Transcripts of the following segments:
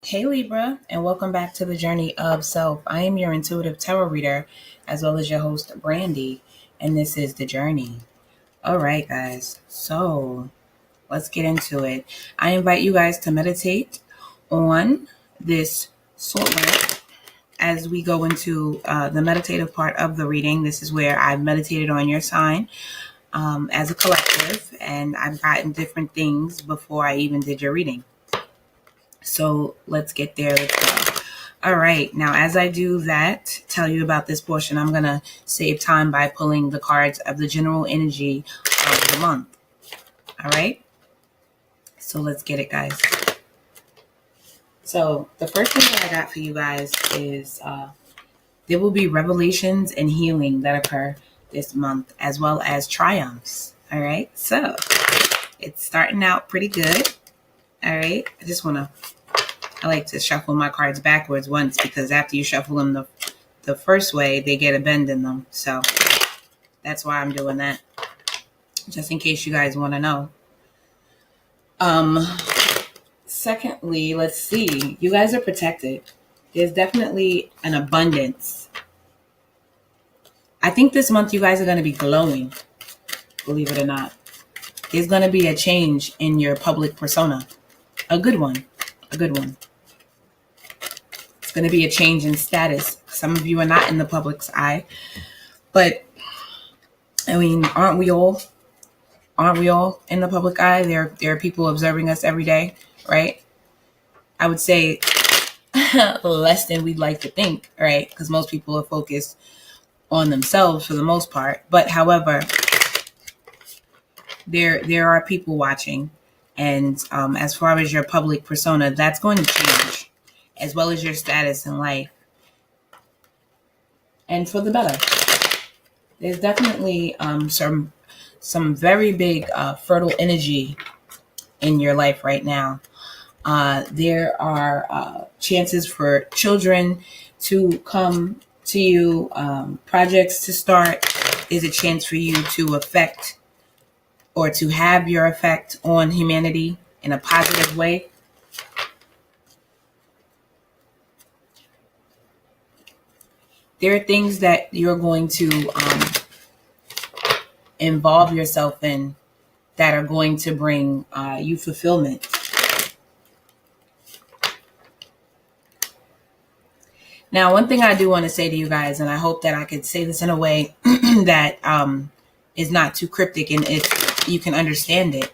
Hey Libra, and welcome back to the journey of self. I am your intuitive tarot reader, as well as your host, Brandy, and this is the journey. All right, guys, so let's get into it. I invite you guys to meditate on this soul lamp as we go into the meditative part of the reading. This is where I've meditated on your sign as a collective, and I've gotten different things before I even did your reading. So let's get there. Let's go. All right. Now, as I do that, tell you about this portion, I'm going to save time by pulling the cards of the general energy of the month. All right. So let's get it, guys. So the first thing that I got for you guys is there will be revelations and healing that occur this month, as well as triumphs. All right. So it's starting out pretty good. All right. I like to shuffle my cards backwards once because after you shuffle them the first way, they get a bend in them. So that's why I'm doing that. Just in case you guys want to know. Secondly, let's see. You guys are protected. There's definitely an abundance. I think this month you guys are going to be glowing, believe it or not. There's going to be a change in your public persona. A good one. A good one. It's going to be a change in status. Some of you are not in the public's eye. But, I mean, aren't we all in the public eye? There are people observing us every day, right? I would say less than we'd like to think, right? Because most people are focused on themselves for the most part. But, however, there are people watching. And as far as your public persona, that's going to change, as well as your status in life. And for the better. There's definitely some very big fertile energy in your life right now. There are chances for children to come to you, projects to start. There's a chance for you to affect or to have your effect on humanity in a positive way. There are things that you're going to involve yourself in that are going to bring you fulfillment. Now, one thing I do want to say to you guys, and I hope that I could say this in a way that is not too cryptic and you can understand it.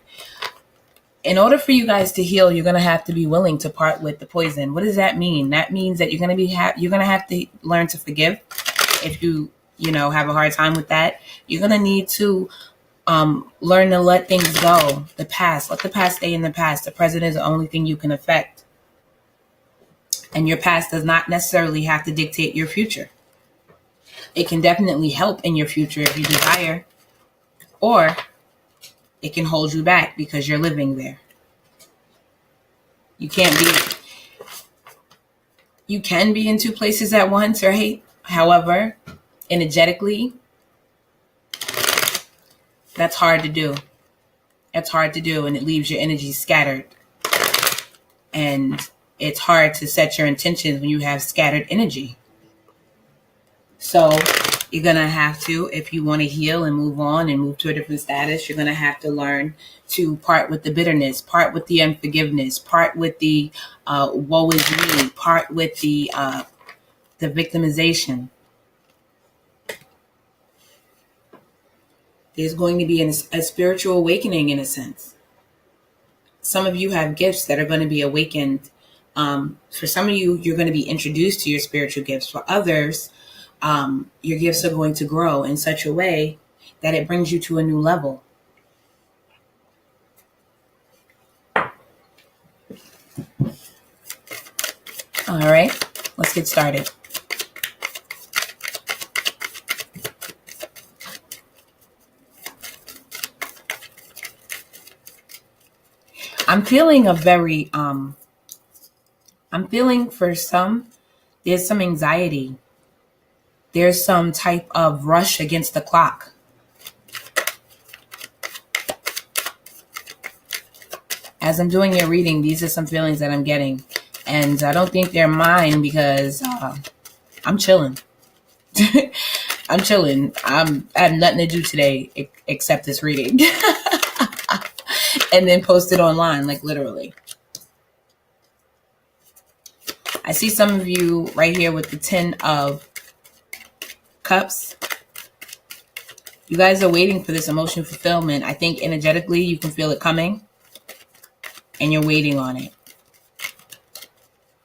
In order for you guys to heal, you're going to have to be willing to part with the poison. What does that mean? That means that you're going to have to learn to forgive. If you have a hard time with that, you're going to need to learn to let things go. The past, let the past stay in the past. The present is the only thing you can affect. And your past does not necessarily have to dictate your future. It can definitely help in your future if you desire, or it can hold you back because you're living there. You can be in two places at once, right? However, energetically, that's hard to do. It's hard to do, and it leaves your energy scattered. And it's hard to set your intentions when you have scattered energy. So you're going to have to, if you want to heal and move on and move to a different status, you're going to have to learn to part with the bitterness, part with the unforgiveness, part with the woe is me, part with the victimization. There's going to be a spiritual awakening in a sense. Some of you have gifts that are going to be awakened. For some of you, you're going to be introduced to your spiritual gifts. For others, your gifts are going to grow in such a way that it brings you to a new level. All right, let's get started. I'm feeling for some, there's some anxiety. There's some type of rush against the clock. As I'm doing your reading, these are some feelings that I'm getting. And I don't think they're mine because I'm chilling. I'm chilling. I have nothing to do today except this reading. And then post it online, like literally. I see some of you right here with the 10 of Cups. You guys are waiting for this emotional fulfillment. I think energetically you can feel it coming and you're waiting on it.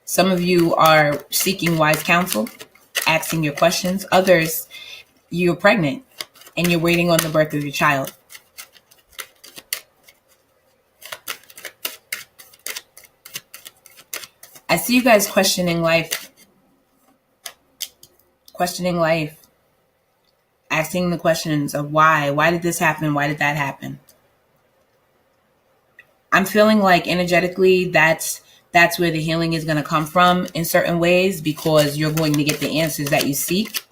Some of you are seeking wise counsel, asking your questions. Others, you're pregnant and you're waiting on the birth of your child. I see you guys questioning life, asking the questions of why. Why did this happen? Why did that happen? I'm feeling like energetically that's where the healing is going to come from in certain ways, because you're going to get the answers that you seek.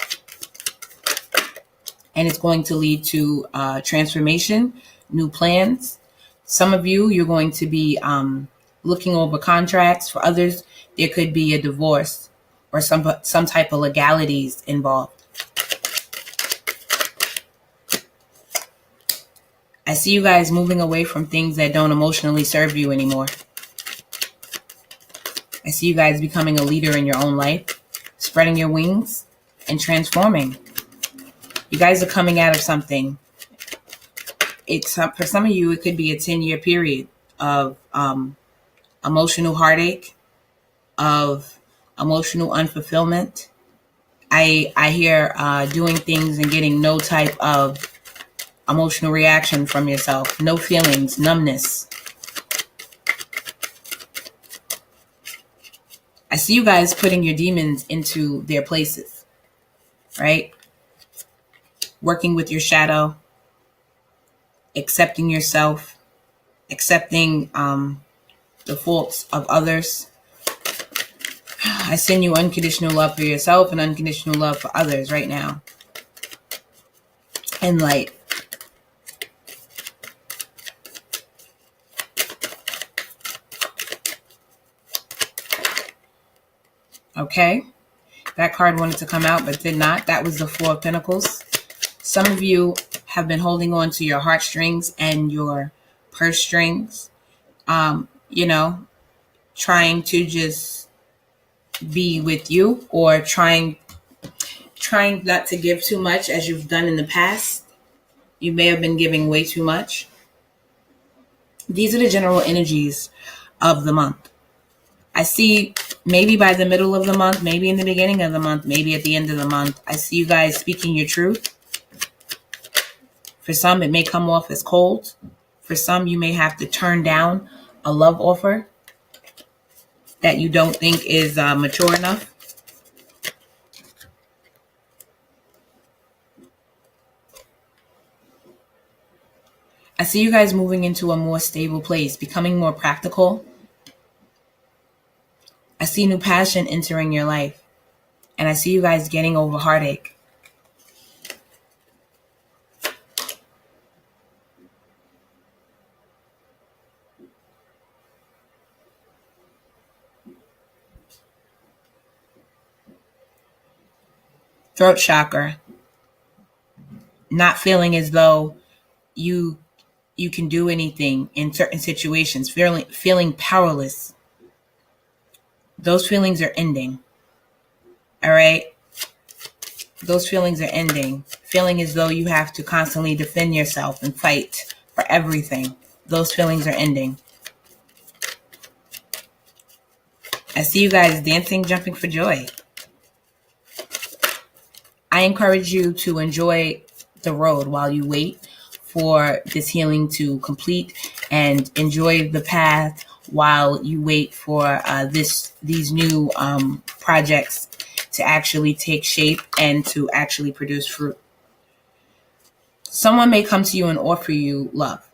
And it's going to lead to transformation, new plans. Some of you, you're going to be looking over contracts. For others, there could be a divorce or some type of legalities involved. I see you guys moving away from things that don't emotionally serve you anymore. I see you guys becoming a leader in your own life, spreading your wings and transforming. You guys are coming out of something. It's for some of you, it could be a 10-year period of emotional heartache, of emotional unfulfillment. I hear doing things and getting no type of emotional reaction from yourself. No feelings, numbness. I see you guys putting your demons into their places, right? Working with your shadow, accepting yourself, accepting the faults of others. I send you unconditional love for yourself and unconditional love for others right now. And light. Okay. That card wanted to come out but did not. That was the Four of Pentacles. Some of you have been holding on to your heartstrings and your purse strings. Trying to just be with you, or trying not to give too much as you've done in the past. You may have been giving way too much. These are the general energies of the month. I see maybe by the middle of the month, maybe in the beginning of the month, maybe at the end of the month, I see you guys speaking your truth. For some, it may come off as cold. For some, you may have to turn down a love offer that you don't think is mature enough. I see you guys moving into a more stable place, becoming more practical. I see new passion entering your life. And I see you guys getting over heartache. Throat chakra. Not feeling as though you can do anything in certain situations. Feeling powerless. Those feelings are ending. All right? Those feelings are ending. Feeling as though you have to constantly defend yourself and fight for everything. Those feelings are ending. I see you guys dancing, jumping for joy. I encourage you to enjoy the road while you wait for this healing to complete, and enjoy the path while you wait for these new projects to actually take shape and to actually produce fruit. Someone may come to you and offer you love.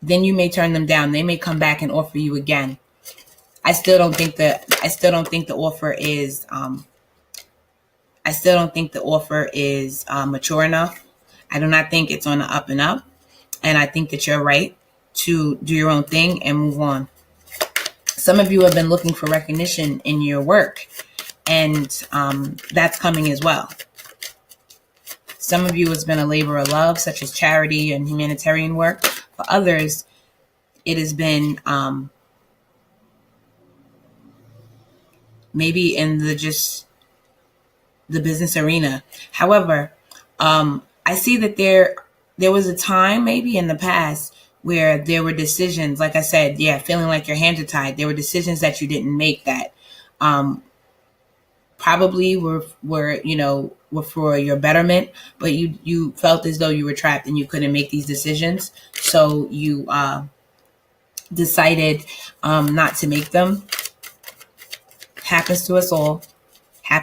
Then you may turn them down. They may come back and offer you again. I still don't think the offer is mature enough. I do not think it's on the up and up. And I think that you're right to do your own thing and move on. Some of you have been looking for recognition in your work, and that's coming as well. Some of you has been a labor of love, such as charity and humanitarian work. For others, it has been maybe in the business arena. However, I see that there was a time maybe in the past where there were decisions, like I said, feeling like your hands are tied. There were decisions that you didn't make that probably were for your betterment, but you felt as though you were trapped and you couldn't make these decisions. So you decided not to make them. Happens to us all. I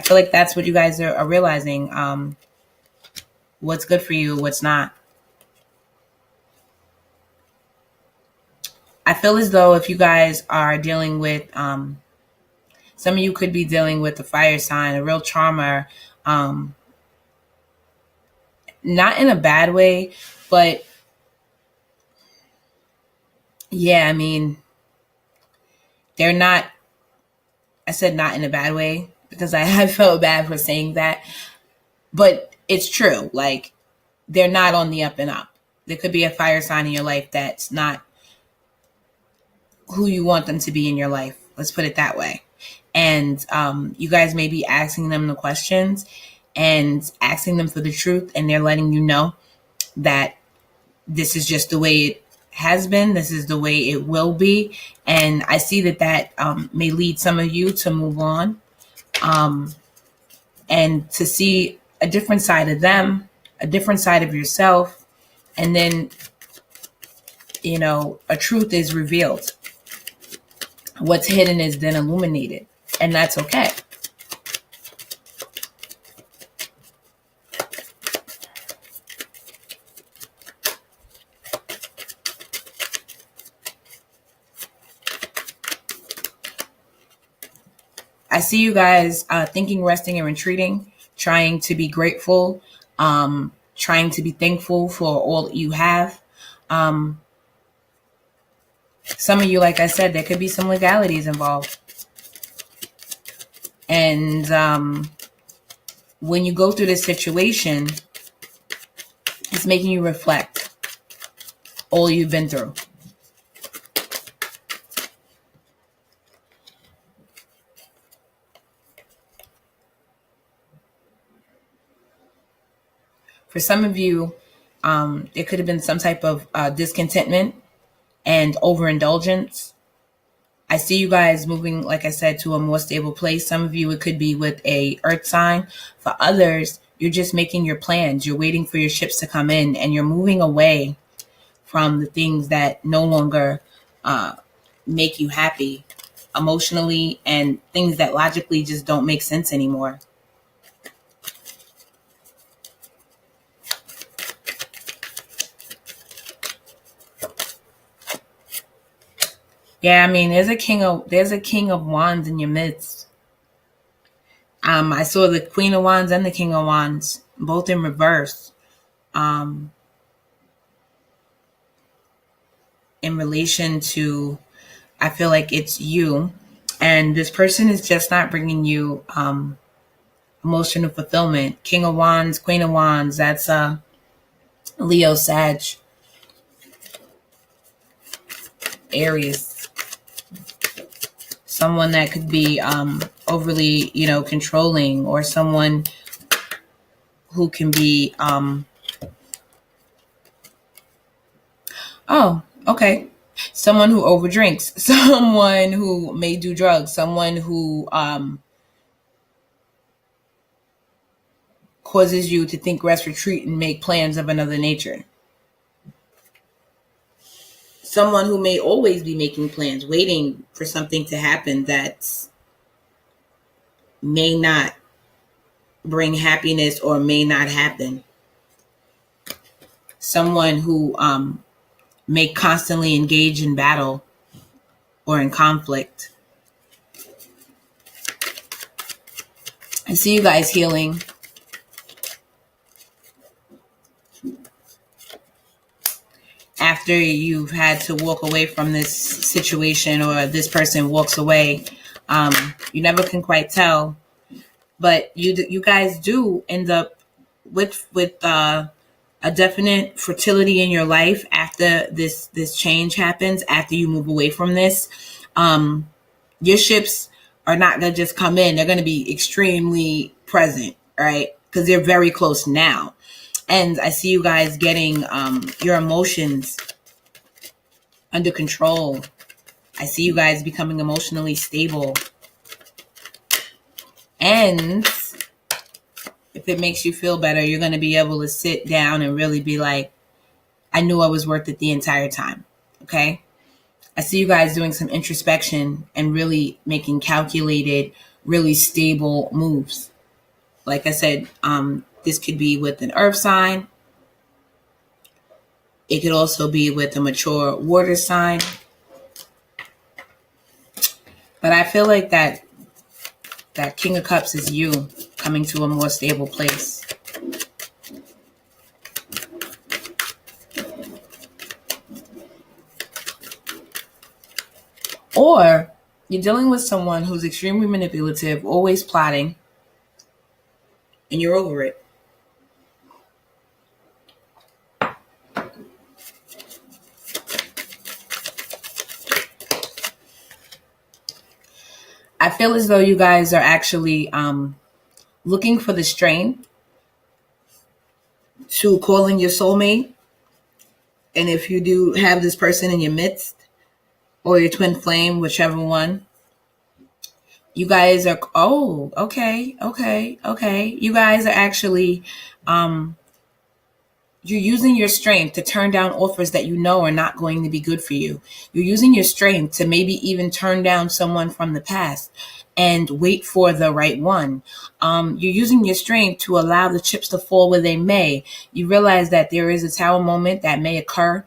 feel like that's what you guys are realizing. What's good for you, what's not. I feel as though if you guys are dealing with, some of you could be dealing with a fire sign, a real charmer, not in a bad way, but yeah, I mean, they're not, I said not in a bad way because I felt bad for saying that, but it's true. Like, they're not on the up and up. There could be a fire sign in your life that's not who you want them to be in your life. Let's put it that way. And you guys may be asking them the questions and asking them for the truth, and they're letting you know that this is just the way it has been. This is the way it will be. And I see that may lead some of you to move on and to see a different side of them, a different side of yourself. And then, a truth is revealed. What's hidden is then illuminated, and that's okay. I see you guys thinking, resting, and retreating, trying to be grateful, trying to be thankful for all that you have. Some of you, like I said, there could be some legalities involved. And when you go through this situation, it's making you reflect all you've been through. For some of you, there could have been some type of discontentment and overindulgence. I see you guys moving, like I said, to a more stable place. Some of you, it could be with a earth sign. For others, you're just making your plans. You're waiting for your ships to come in, and you're moving away from the things that no longer make you happy emotionally, and things that logically just don't make sense anymore. Yeah, I mean, there's a king of wands in your midst. I saw the Queen of Wands and the King of Wands, both in reverse. In relation to, I feel like it's you, and this person is just not bringing you emotional fulfillment. King of Wands, Queen of Wands, that's Leo, Sag, Aries. Someone that could be overly, controlling, or someone who can be, someone who overdrinks, someone who may do drugs, someone who causes you to think, rest, retreat, and make plans of another nature. Someone who may always be making plans, waiting for something to happen that may not bring happiness or may not happen. Someone who may constantly engage in battle or in conflict. I see you guys healing. After after you've had to walk away from this situation, or this person walks away, you never can quite tell, but you guys do end up with a definite fertility in your life after this change happens. After you move away from this, your ships are not going to just come in. They're going to be extremely present, right? Because they're very close now. And I see you guys getting your emotions under control. I see you guys becoming emotionally stable. And if it makes you feel better, you're going to be able to sit down and really be like, I knew I was worth it the entire time. Okay? I see you guys doing some introspection and really making calculated, really stable moves. Like I said, this could be with an earth sign. It could also be with a mature water sign. But I feel like that King of Cups is you coming to a more stable place. Or you're dealing with someone who's extremely manipulative, always plotting, and you're over it. I feel as though you guys are actually looking for the strength to call in your soulmate. And if you do have this person in your midst, or your twin flame, whichever one, you guys are, okay. You guys are actually, you're using your strength to turn down offers that you know are not going to be good for you. You're using your strength to maybe even turn down someone from the past and wait for the right one. You're using your strength to allow the chips to fall where they may. You realize that there is a tower moment that may occur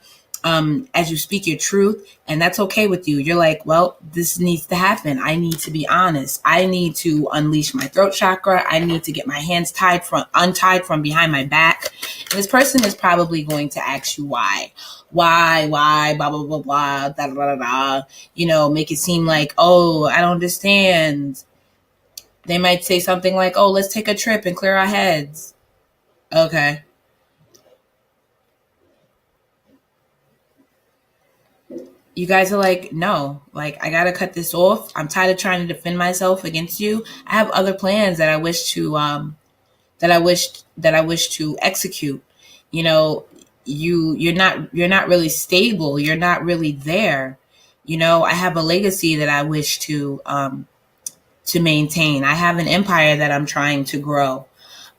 as you speak your truth, and that's okay with you. You're like, well, this needs to happen. I need to be honest. I need to unleash my throat chakra. I need to get my hands untied from behind my back. And this person is probably going to ask you why, blah, blah, blah, blah, da, da, da, da. You know, make it seem like, oh, I don't understand. They might say something like, oh, let's take a trip and clear our heads. Okay. You guys are like, no, like, I got to cut this off. I'm tired of trying to defend myself against you. I have other plans that I wish to, that I wish to execute. You know, you're not really stable. You're not really there. You know, I have a legacy that I wish to maintain. I have an empire that I'm trying to grow.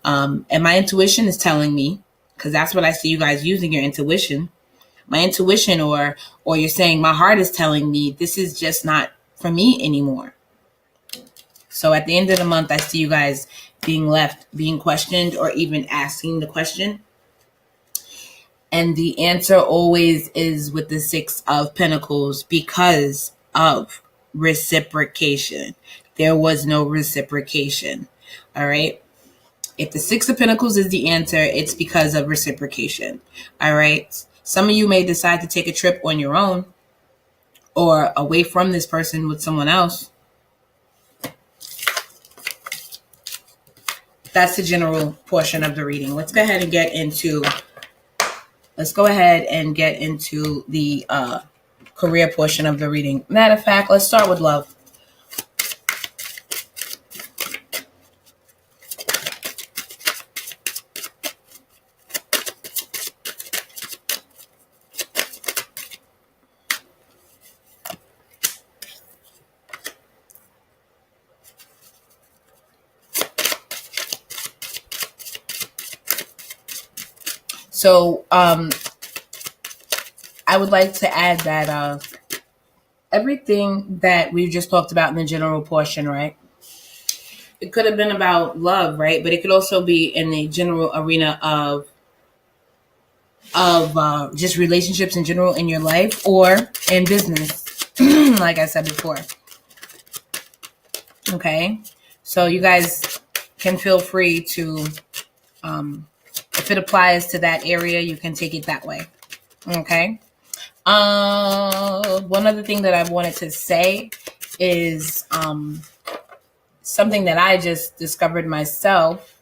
And my intuition is telling me, because that's what I see you guys using, your intuition. My intuition, or you're saying my heart is telling me this is just not for me anymore. So at the end of the month, I see you guys being questioned, or even asking the question. And the answer always is with the Six of Pentacles, because of reciprocation. There was no reciprocation. All right. If the Six of Pentacles is the answer, it's because of reciprocation. All right. Some of you may decide to take a trip on your own, or away from this person with someone else. That's the general portion of the reading. Let's go ahead and get into the career portion of the reading. Matter of fact, let's start with love. So I would like to add that everything that we've just talked about in the general portion, right? It could have been about love, right? But it could also be in the general arena of just relationships in general in your life, or in business, like I said before. Okay? So you guys can feel free to, if it applies to that area, you can take it that way. Okay? One other thing that I wanted to say is something that I just discovered myself.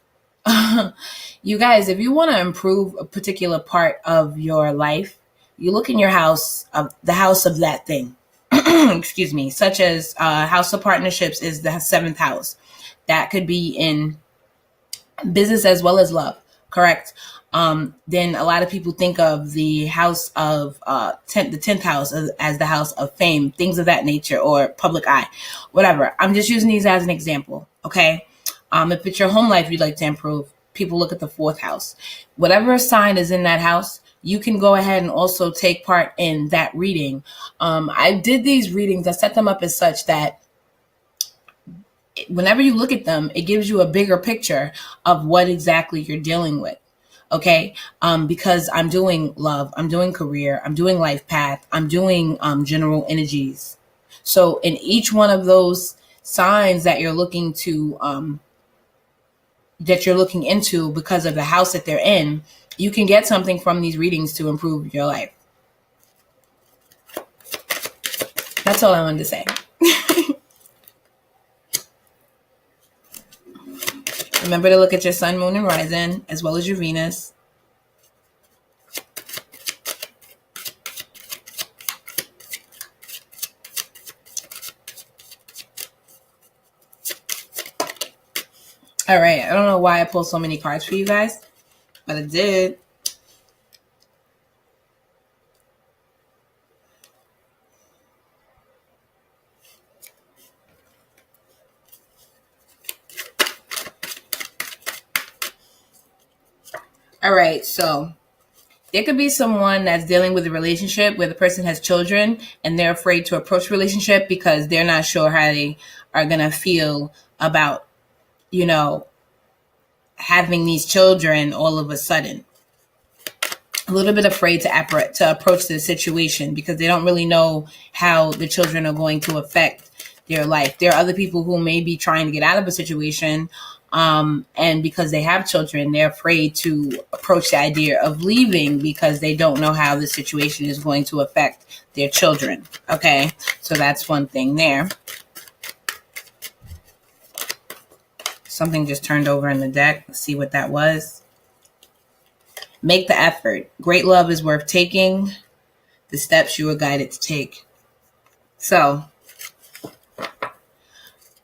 You guys, if you want to improve a particular part of your life, you look in your house, the house of that thing. Excuse me, such as house of partnerships is the seventh house. That could be in business as well as love, correct? Then a lot of people think of the house of the 10th house as the house of fame, things of that nature, or public eye, whatever. I'm just using these as an example, okay? If it's your home life you'd like to improve, people look at the fourth house. Whatever sign is in that house, you can go ahead and also take part in that reading. I did these readings, I set them up as such that whenever you look at them, it gives you a bigger picture of what exactly you're dealing with. Okay. Because I'm doing love, I'm doing career, I'm doing life path, I'm doing general energies. So in each one of those signs that you're looking to, that you're looking into because of the house that they're in, you can get something from these readings to improve your life. That's all I wanted to say. Remember to look at your sun, moon, and rising, as well as your Venus. All right. I don't know why I pulled so many cards for you guys, but I did. All right. So there could be someone that's dealing with a relationship where the person has children and they're afraid to approach relationship because they're not sure how they are going to feel about, having these children all of a sudden. A little bit afraid to approach the situation because they don't really know how the children are going to affect their life. There are other people who may be trying to get out of a situation, and because they have children, they're afraid to approach the idea of leaving because they don't know how the situation is going to affect their children. Okay, so that's one thing there. Something just turned over in the deck. Let's see what that was. Make the effort. Great love is worth taking. The steps you are guided to take. So,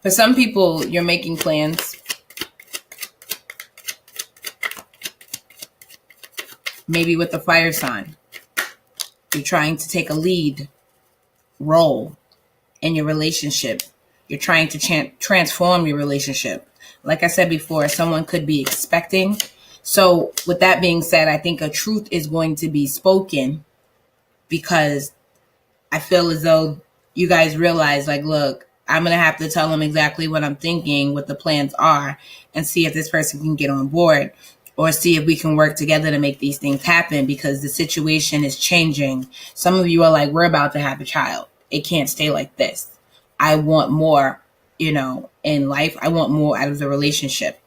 for some people, you're making plans. Maybe with the fire sign. You're trying to take a lead role in your relationship. You're trying to transform your relationship. Like I said before, someone could be expecting. So with that being said, I think a truth is going to be spoken because I feel as though you guys realize, like, look, I'm going to have to tell them exactly what I'm thinking, what the plans are, and see if this person can get on board or see if we can work together to make these things happen because the situation is changing. Some of you are like, we're about to have a child. It can't stay like this. I want more, in life. I want more out of the relationship.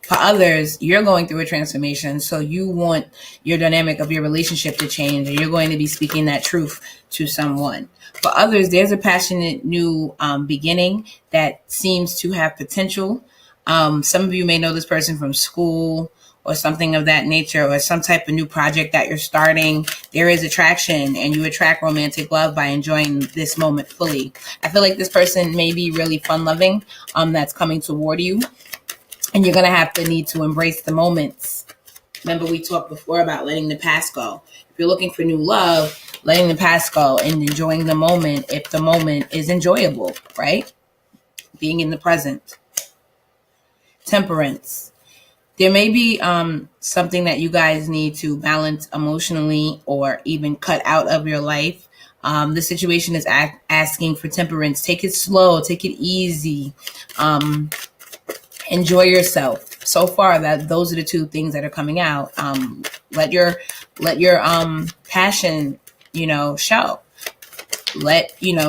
For others, you're going through a transformation, so you want your dynamic of your relationship to change, and you're going to be speaking that truth to someone. For others, there's a passionate new beginning that seems to have potential. Some of you may know this person from school or something of that nature, or some type of new project that you're starting. There is attraction, and you attract romantic love by enjoying this moment fully. I feel like this person may be really fun-loving that's coming toward you. And you're going to have to need to embrace the moments. Remember, we talked before about letting the past go. If you're looking for new love, letting the past go and enjoying the moment if the moment is enjoyable, right? Being in the present. Temperance. There may be something that you guys need to balance emotionally or even cut out of your life. The situation is asking for temperance. Take it slow. Take it easy. Enjoy yourself. So far, those are the two things that are coming out. Let your passion, show.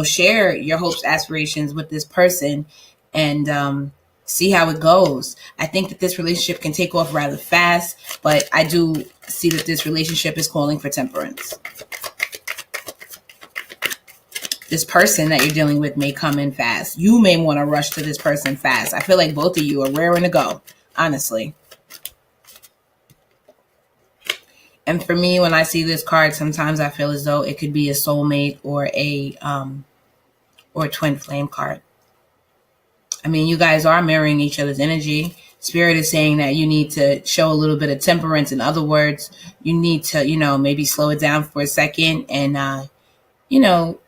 Share your hopes, aspirations with this person, and see how it goes. I think that this relationship can take off rather fast, but I do see that this relationship is calling for temperance. This person that you're dealing with may come in fast. You may want to rush to this person fast. I feel like both of you are raring to go, honestly. And for me, when I see this card, sometimes I feel as though it could be a soulmate or a twin flame card. I mean, you guys are mirroring each other's energy. Spirit is saying that you need to show a little bit of temperance. In other words, you need to, maybe slow it down for a second and,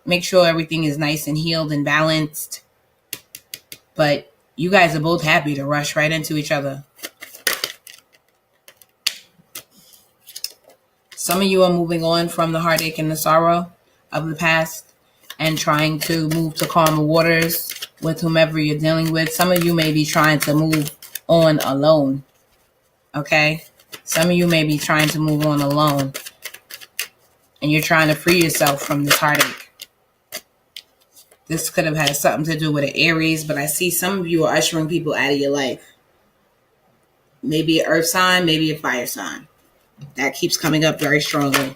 make sure everything is nice and healed and balanced. But you guys are both happy to rush right into each other. Some of you are moving on from the heartache and the sorrow of the past and trying to move to calmer waters with whomever you're dealing with. Some of you may be trying to move on alone. Okay? Some of you may be trying to move on alone. And you're trying to free yourself from this heartache. This could have had something to do with an Aries, but I see some of you are ushering people out of your life. Maybe an earth sign, maybe a fire sign. That keeps coming up very strongly.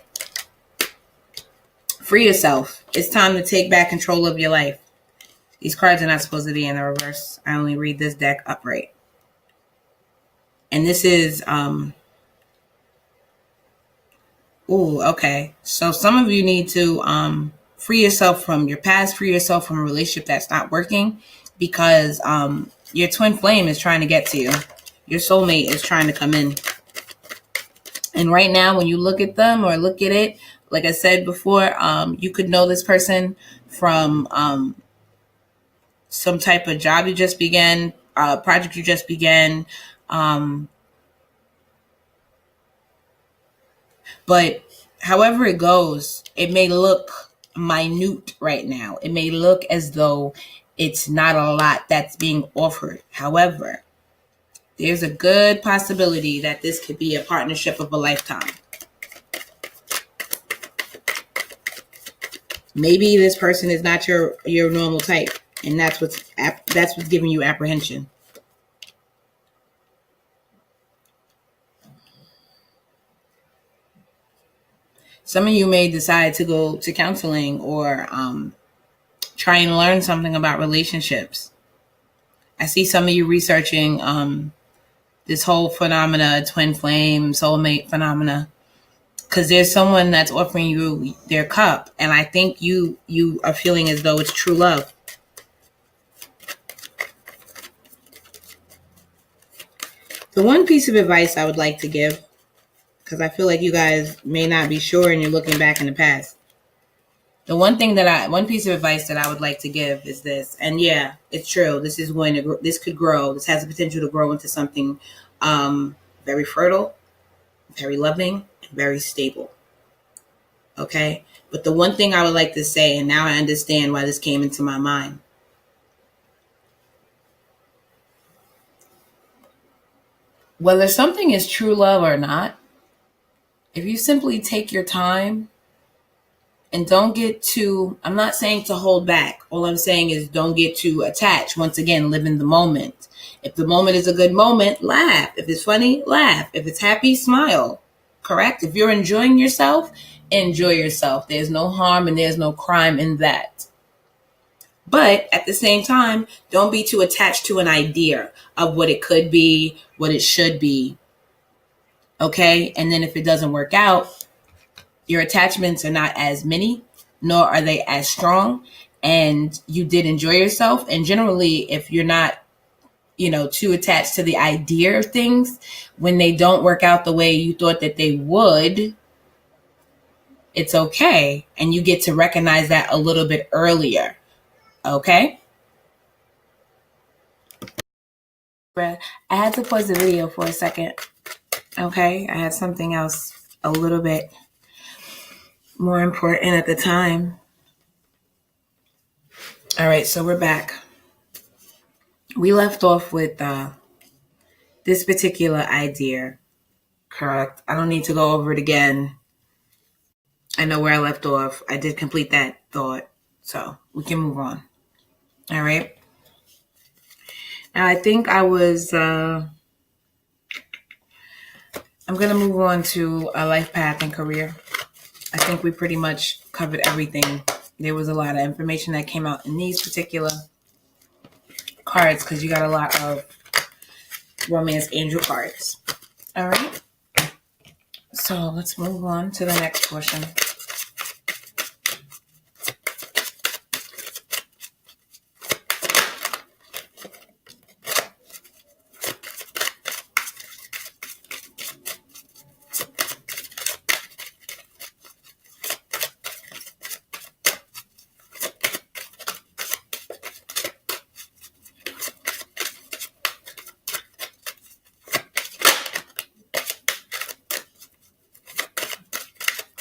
Free yourself. It's time to take back control of your life. These cards are not supposed to be in the reverse. I only read this deck upright. And this is, okay. So some of you need to free yourself from your past, free yourself from a relationship that's not working because your twin flame is trying to get to you. Your soulmate is trying to come in. And right now, when you look at them or look at it, like I said before, you could know this person from some type of job you just began, project you just began. But however it goes, it may look minute right now. It may look as though it's not a lot that's being offered. However, there's a good possibility that this could be a partnership of a lifetime. Maybe this person is not your normal type, and that's what's giving you apprehension. Some of you may decide to go to counseling or try and learn something about relationships. I see some of you researching this whole phenomena, twin flame, soulmate phenomena, because there's someone that's offering you their cup, and I think you are feeling as though it's true love. The one piece of advice I would like to give, because I feel like you guys may not be sure and you're looking back in the past. The one piece of advice that I would like to give is this, and yeah, it's true. This could grow. This has the potential to grow into something very fertile, very loving, and very stable. Okay? But the one thing I would like to say, and now I understand why this came into my mind. Whether something is true love or not, if you simply take your time and don't get too, I'm not saying to hold back. All I'm saying is don't get too attached. Once again, live in the moment. If the moment is a good moment, laugh. If it's funny, laugh. If it's happy, smile. Correct? If you're enjoying yourself, enjoy yourself. There's no harm and there's no crime in that. But at the same time, don't be too attached to an idea of what it could be, what it should be. Okay? And then if it doesn't work out, your attachments are not as many, nor are they as strong, and you did enjoy yourself. And generally, if you're not, too attached to the idea of things, when they don't work out the way you thought that they would, it's okay. And you get to recognize that a little bit earlier. Okay? I had to pause the video for a second. Okay? I had something else a little bit more important at the time. All right, so we're back. We left off with this particular idea, correct? I don't need to go over it again. I know where I left off. I did complete that thought, so we can move on. All right. Now, I think I was, I'm going to move on to a life path and career. I think we pretty much covered everything. There was a lot of information that came out in these particular cards because you got a lot of romance angel cards. All right. So let's move on to the next portion.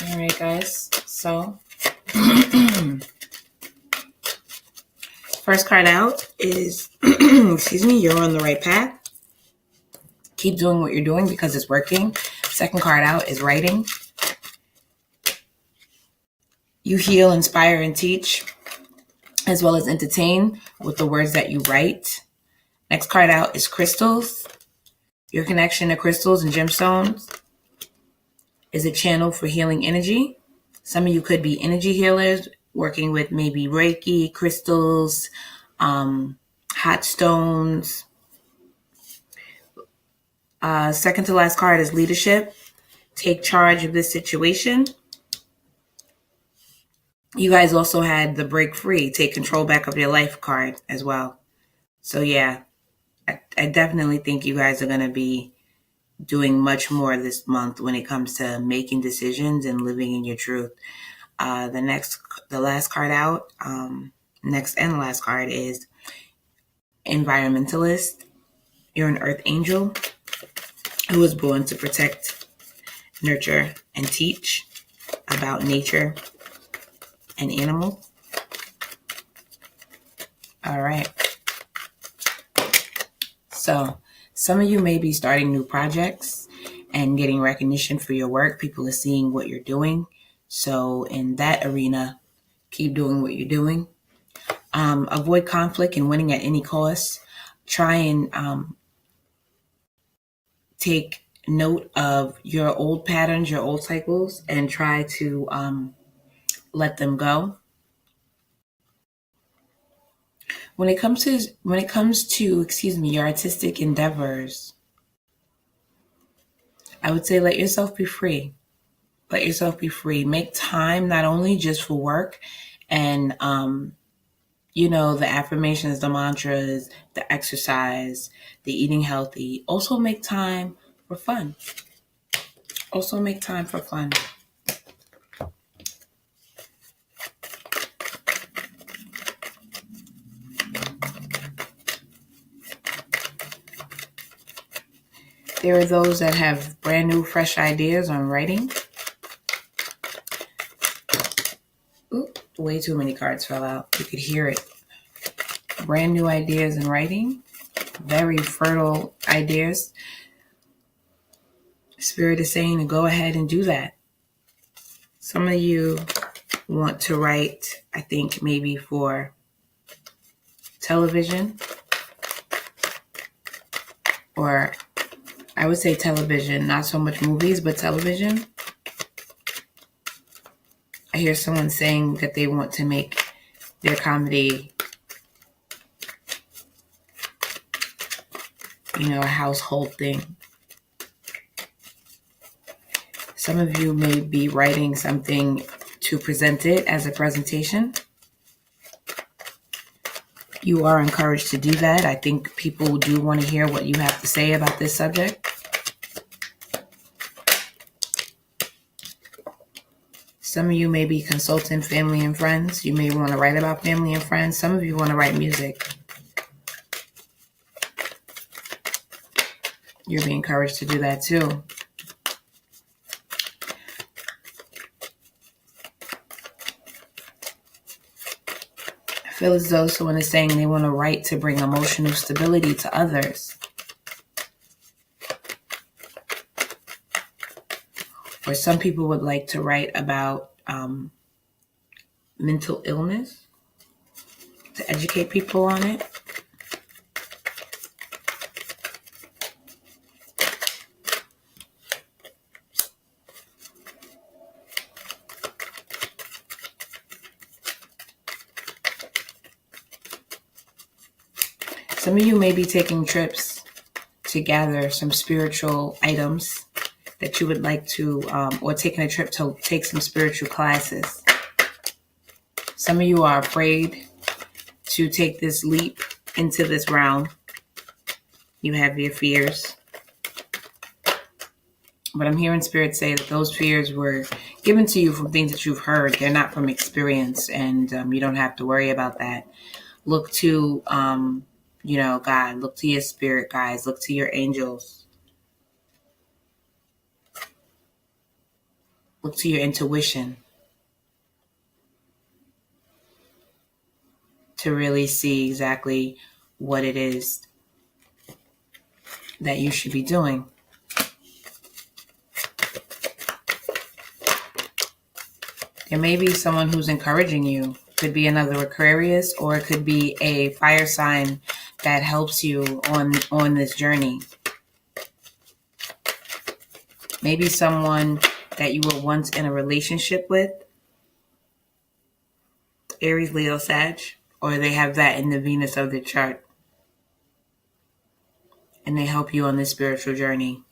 All right, guys. So first card out is, excuse me, you're on the right path. Keep doing what you're doing because it's working. Second card out is writing. You heal, inspire, and teach, as well as entertain with the words that you write. Next card out is crystals. Your connection to crystals and gemstones is a channel for healing energy. Some of you could be energy healers working with maybe Reiki, crystals, hot stones. Second to last card is leadership. Take charge of this situation. You guys also had the break free, take control back of your life card as well. So yeah, I definitely think you guys are going to be doing much more this month when it comes to making decisions and living in your truth. The last card out, next and the last card is environmentalist. You're an earth angel who was born to protect, nurture, and teach about nature and animals. All right. So some of you may be starting new projects and getting recognition for your work. People are seeing what you're doing. So in that arena, keep doing what you're doing. Avoid conflict and winning at any cost. Try and take note of your old patterns, your old cycles, and try to let them go. When it comes to your artistic endeavors, I would say let yourself be free. Let yourself be free. Make time not only just for work and the affirmations, the mantras, the exercise, the eating healthy. Also make time for fun. There are those that have brand new, fresh ideas on writing. Ooh, way too many cards fell out. You could hear it. Brand new ideas in writing. Very fertile ideas. Spirit is saying to go ahead and do that. Some of you want to write, I think, maybe for television, or I would say television, not so much movies, but television. I hear someone saying that they want to make their comedy, a household thing. Some of you may be writing something to present it as a presentation. You are encouraged to do that. I think people do want to hear what you have to say about this subject. Some of you may be consulting family and friends. You may want to write about family and friends. Some of you want to write music. You're being encouraged to do that too. I feel as though someone is saying they want to write to bring emotional stability to others. Or some people would like to write about mental illness, to educate people on it. Some of you may be taking trips to gather some spiritual items that you would like to, or taking a trip to take some spiritual classes. Some of you are afraid to take this leap into this realm. You have your fears. But I'm hearing Spirit say that those fears were given to you from things that you've heard. They're not from experience, and you don't have to worry about that. Look to, God. Look to your spirit guides. Look to your angels. Look to your intuition to really see exactly what it is that you should be doing. There may be someone who's encouraging you. Could be another Aquarius, or it could be a fire sign that helps you on this journey. Maybe someone that you were once in a relationship with, Aries, Leo, Sag, or they have that in the Venus of the chart, and they help you on this spiritual journey.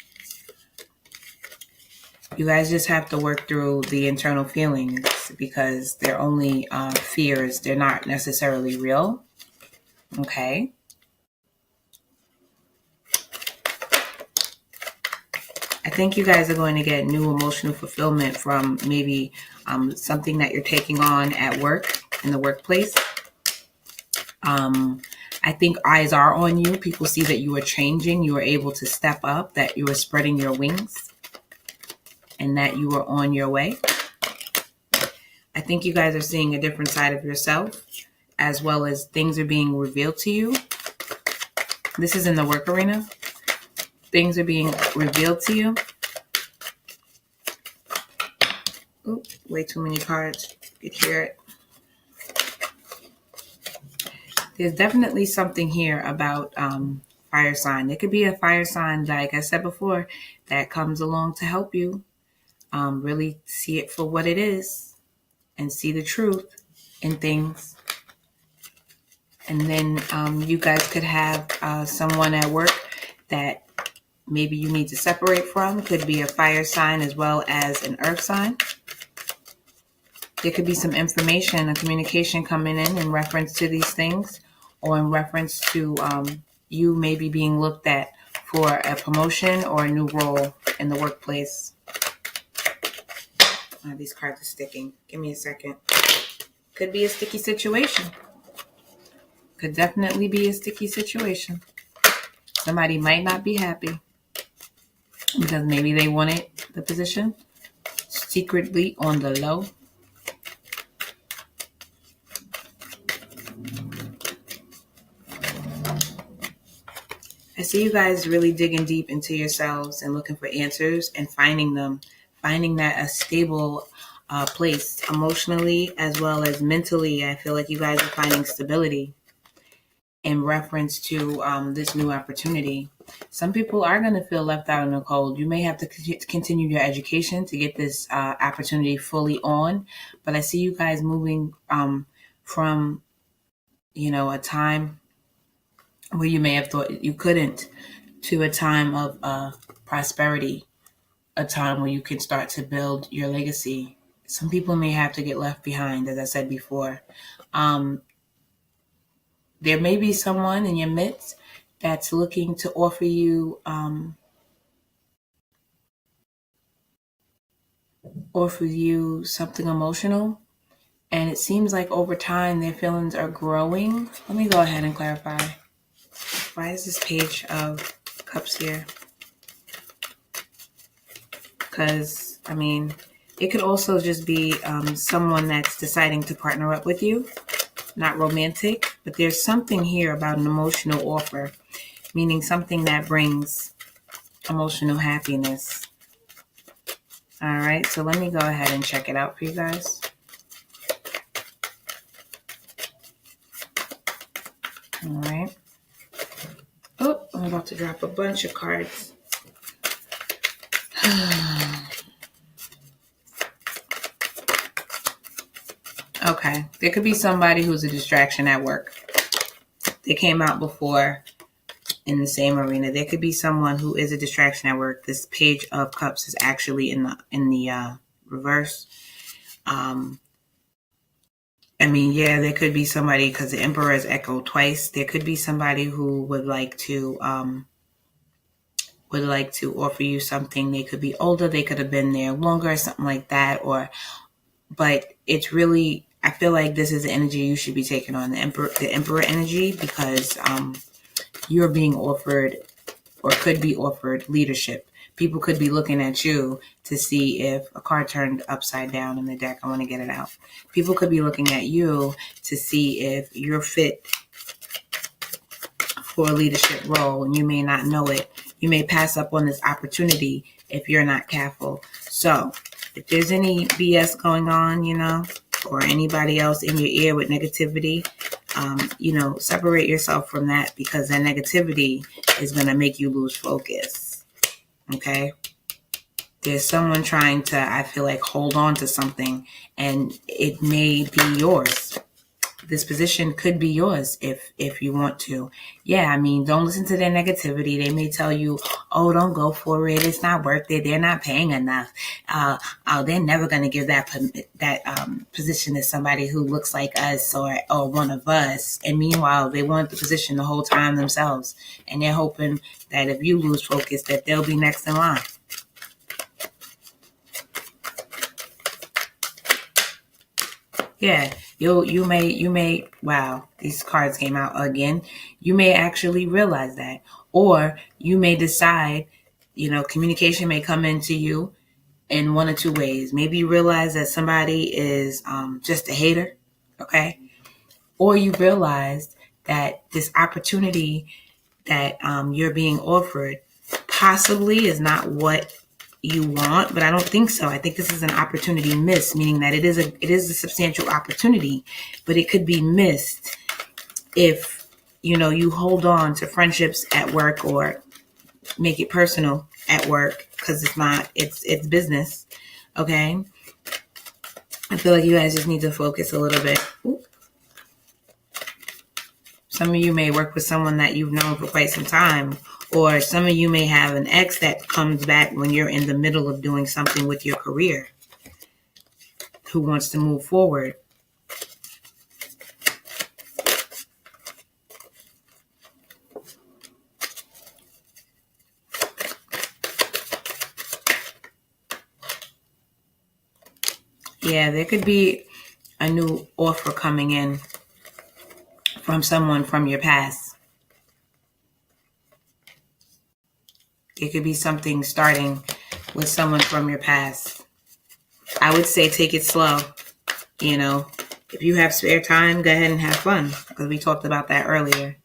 You guys just have to work through the internal feelings because they're only fears. They're not necessarily real. Okay. I think you guys are going to get new emotional fulfillment from maybe something that you're taking on at work, in the workplace. I think eyes are on you. People see that you are changing. You are able to step up, that you are spreading your wings, and that you are on your way. I think you guys are seeing a different side of yourself, as well as things are being revealed to you. This is in the work arena. Things are being revealed to you. Ooh, way too many cards. You could hear it. There's definitely something here about fire sign. It could be a fire sign, like I said before, that comes along to help you really see it for what it is and see the truth in things. And then you guys could have someone at work that maybe you need to separate from. Could be a fire sign as well as an earth sign. There could be some information, a communication coming in reference to these things, or in reference to you maybe being looked at for a promotion or a new role in the workplace. These cards are sticking. Give me a second. Could be a sticky situation. Could definitely be a sticky situation. Somebody might not be happy because maybe they wanted the position secretly on the low. I see you guys really digging deep into yourselves and looking for answers and finding them, finding that a stable place emotionally as well as mentally. I feel like you guys are finding stability in reference to this new opportunity. Some people are going to feel left out in the cold. You may have to continue your education to get this opportunity fully on, but I see you guys moving from, a time where you may have thought you couldn't, to a time of prosperity, a time where you can start to build your legacy. Some people may have to get left behind, as I said before. There may be someone in your midst that's looking to offer you something emotional. And it seems like over time their feelings are growing. Let me go ahead and clarify. Why is this Page of Cups here? Because, it could also just be someone that's deciding to partner up with you. Not romantic, but there's something here about an emotional offer, meaning something that brings emotional happiness. All right, so let me go ahead and check it out for you guys. All right. Oh, I'm about to drop a bunch of cards. Okay, there could be somebody who's a distraction at work. they came out before in the same arena. There could be someone who is a distraction at work. This Page of Cups is actually in the reverse. There could be somebody, because the Emperor is echoed twice. There could be somebody who would like to offer you something. They could be older. They could have been there longer, something like that. But it's really, I feel like this is the energy you should be taking on, the Emperor energy, because you're being offered, or could be offered, leadership. People could be looking at you to see if a card turned upside down in the deck. I want to get it out. People could be looking at you to see if you're fit for a leadership role, and you may not know it. You may pass up on this opportunity if you're not careful. So if there's any BS going on, or anybody else in your ear with negativity, separate yourself from that, because that negativity is going to make you lose focus. Okay? There's someone trying to, I feel like, hold on to something, and it may be yours. This position could be yours if you want to. Yeah, don't listen to their negativity. They may tell you, oh, don't go for it. It's not worth it. They're not paying enough. They're never going to give that position to somebody who looks like us or one of us. And meanwhile, they want the position the whole time themselves. And they're hoping that if you lose focus, that they'll be next in line. Yeah, you may, wow, these cards came out again. You may actually realize that, or you may decide, communication may come into you in one or two ways. Maybe you realize that somebody is just a hater, okay? Or you realize that this opportunity that you're being offered possibly is not what you want, but I don't think so. I think this is an opportunity missed, meaning that it is a substantial opportunity, but it could be missed if you hold on to friendships at work, or make it personal at work, because it's business. Okay, I feel like you guys just need to focus a little bit. Ooh. Some of you may work with someone that you've known for quite some time, or some of you may have an ex that comes back when you're in the middle of doing something with your career, who wants to move forward. Yeah, there could be a new offer coming in from someone from your past. It could be something starting with someone from your past. I would say take it slow. If you have spare time, go ahead and have fun, because we talked about that earlier.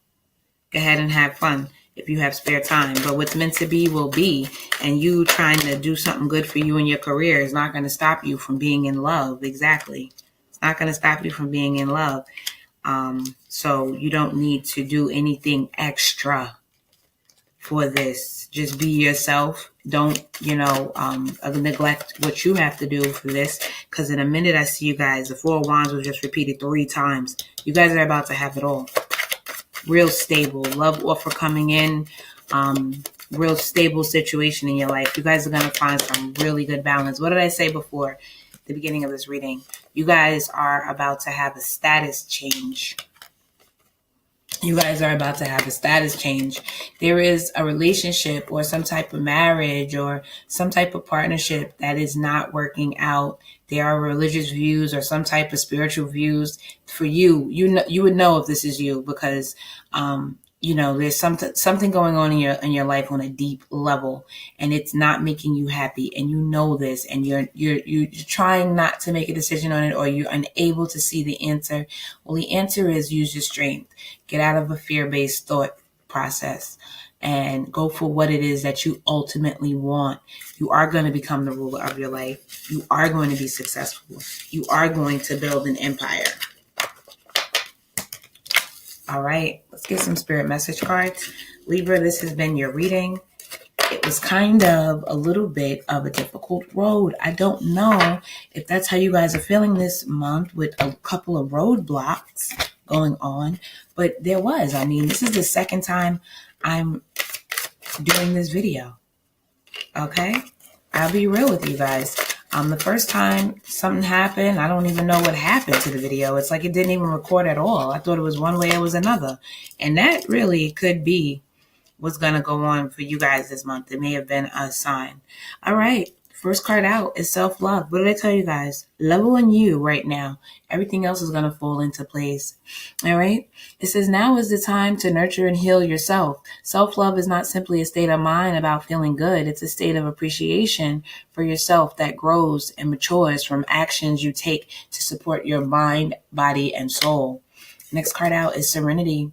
Go ahead and have fun if you have spare time. But what's meant to be will be, and you trying to do something good for you in your career is not going to stop you from being in love. Exactly. It's not going to stop you from being in love. So you don't need to do anything extra for this. Just be yourself. Don't, neglect what you have to do for this. Because in a minute, I see you guys, the Four of Wands was just repeated 3 times. You guys are about to have it all. Real stable. Love offer coming in. Real stable situation in your life. You guys are going to find some really good balance. What did I say before the beginning of this reading? You guys are about to have a status change. You guys are about to have a status change. There is a relationship or some type of marriage or some type of partnership that is not working out. There are religious views or some type of spiritual views for you. You would know if this is you, because there's something going on in your life on a deep level, and it's not making you happy, and you know this, and you're trying not to make a decision on it, or you're unable to see the answer. Well, the answer is use your strength. Get out of a fear-based thought process and go for what it is that you ultimately want. You are going to become the ruler of your life. You are going to be successful. You are going to build an empire. All right, let's get some spirit message cards. Libra, this has been your reading. It was kind of a little bit of a difficult road. I don't know if that's how you guys are feeling this month, with a couple of roadblocks going on, but there was. I mean, this is the second time I'm doing this video. Okay? I'll be real with you guys. The first time something happened, I don't even know what happened to the video. It's like it didn't even record at all. I thought it was one way, it was another. And that really could be what's going to go on for you guys this month. It may have been a sign. All right. First card out is self-love. What did I tell you guys? Level in you right now. Everything else is going to fall into place. All right. It says now is the time to nurture and heal yourself. Self-love is not simply a state of mind about feeling good. It's a state of appreciation for yourself that grows and matures from actions you take to support your mind, body, and soul. Next card out is serenity.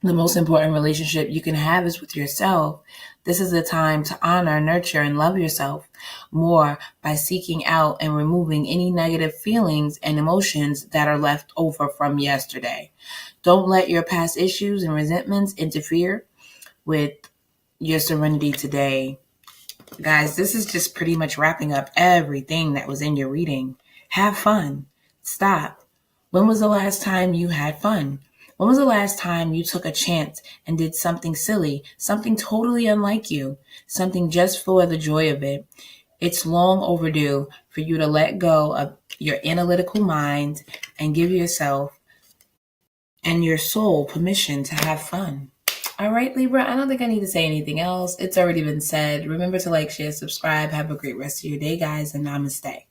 The most important relationship you can have is with yourself. This is the time to honor, nurture, and love yourself more by seeking out and removing any negative feelings and emotions that are left over from yesterday. Don't let your past issues and resentments interfere with your serenity today. Guys, this is just pretty much wrapping up everything that was in your reading. Have fun. Stop. When was the last time you had fun? When was the last time you took a chance and did something silly, something totally unlike you, something just for the joy of it? It's long overdue for you to let go of your analytical mind and give yourself and your soul permission to have fun. All right, Libra, I don't think I need to say anything else. It's already been said. Remember to like, share, subscribe. Have a great rest of your day, guys, and namaste.